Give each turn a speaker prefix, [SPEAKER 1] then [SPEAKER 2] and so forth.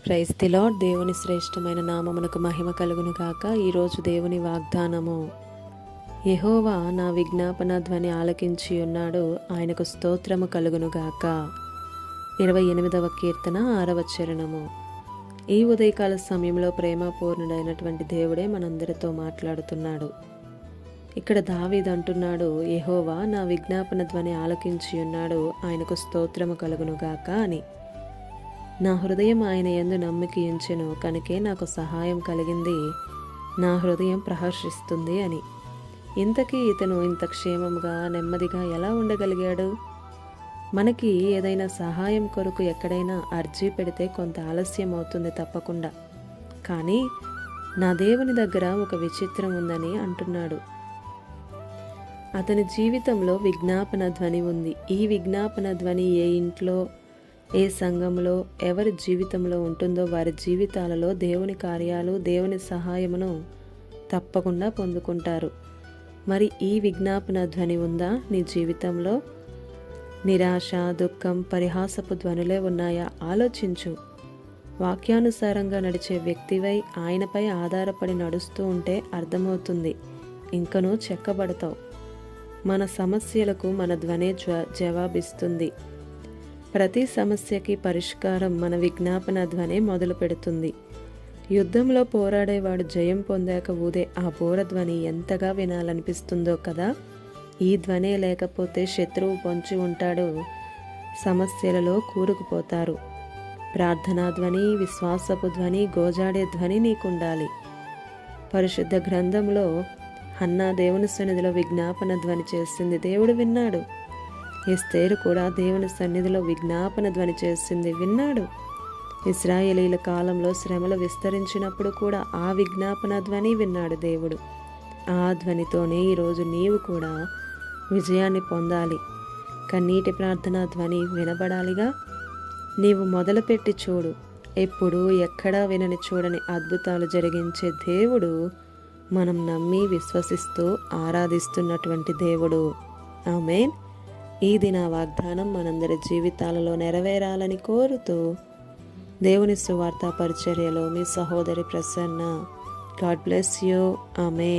[SPEAKER 1] Praise the lord. దేవుని శ్రేష్టమైన నామమునకు మహిమ కలుగును గాక. ఈరోజు దేవుని వాగ్దానము, యెహోవా నా విజ్ఞాపన ధ్వని ఆలకించి ఉన్నాడు, ఆయనకు స్తోత్రము కలుగును గాక. 28వ కీర్తన 6వ చరణము. ఈ ఉదయకాల సమయంలో ప్రేమపూర్ణుడైనటువంటి దేవుడే మనందరితో మాట్లాడుతున్నాడు. ఇక్కడ దావీదు అంటున్నాడు, యెహోవా నా విజ్ఞాపన ధ్వని ఆలకించి ఉన్నాడు, ఆయనకు స్తోత్రము కలుగును గాక అని. నా హృదయం ఆయన యందు నమ్మిక ఉంచెను, కనుకే నాకు సహాయం కలిగింది, నా హృదయం ప్రహర్షిస్తుంది అని. ఇంతకీ ఇతను ఇంత క్షేమముగా నెమ్మదిగా ఎలా ఉండగలిగాడు? మనకి ఏదైనా సహాయం కొరకు ఎక్కడైనా అర్జీ పెడితే కొంత ఆలస్యం అవుతుంది తప్పకుండా, కానీ నా దేవుని దగ్గర ఒక విచిత్రం ఉందని అంటున్నాడు. అతని జీవితంలో విజ్ఞాపన ధ్వని ఉంది. ఈ విజ్ఞాపన ధ్వని ఏ ఇంట్లో, ఏ సంఘంలో, ఎవరి జీవితంలో ఉంటుందో వారి జీవితాలలో దేవుని కార్యాలు, దేవుని సహాయమును తప్పకుండా పొందుకుంటారు. మరి ఈ విజ్ఞాపన ధ్వని ఉందా నీ జీవితంలో? నిరాశ, దుఃఖం, పరిహాసపు ధ్వనులే ఉన్నాయా? ఆలోచించు. వాక్యానుసారంగా నడిచే వ్యక్తివై ఆయనపై ఆధారపడి నడుస్తూ ఉంటే అర్థమవుతుంది, ఇంకనూ చెక్కబడతావు. మన సమస్యలకు మన ధ్వనే జవాబిస్తుంది. ప్రతి సమస్యకి పరిష్కారం మన విజ్ఞాపన ధ్వనే మొదలు పెడుతుంది. యుద్ధంలో పోరాడేవాడు జయం పొందాక ఊదే ఆ బోరధ్వని ఎంతగా వినాలనిపిస్తుందో కదా. ఈ ధ్వనే లేకపోతే శత్రువు పొంచి ఉంటాడు, సమస్యలలో కూరుకుపోతారు. ప్రార్థనా ధ్వని, విశ్వాసపు ధ్వని, గోజాడే ధ్వని నీకుండాలి. పరిశుద్ధ గ్రంథంలో హన్నా దేవుని సన్నిధిలో విజ్ఞాపన ధ్వని చేసింది, దేవుడు విన్నాడు. ఎస్తేరు కూడా దేవుని సన్నిధిలో విజ్ఞాపన ధ్వని చేసింది, విన్నాడు. ఇశ్రాయేలీల కాలంలో శ్రమలు విస్తరించినప్పుడు కూడా ఆ విజ్ఞాపన ధ్వని విన్నాడు దేవుడు. ఆ ధ్వనితోనే ఈరోజు నీవు కూడా విజయాన్ని పొందాలి. కన్నీటి ప్రార్థనా ధ్వని వినబడాలిగా. నీవు మొదలుపెట్టి చూడు. ఎప్పుడు ఎక్కడా వినని చూడని అద్భుతాలు జరిగించే దేవుడు, మనం నమ్మి విశ్వసిస్తూ ఆరాధిస్తున్నటువంటి దేవుడు. ఆమేన్. ఈ దిన వాగ్దానం మనందరి జీవితాలలో నెరవేరాలని కోరుతూ దేవుని సువార్త పరిచర్యలో మీ సహోదరి Prasanna. God bless you. Amen.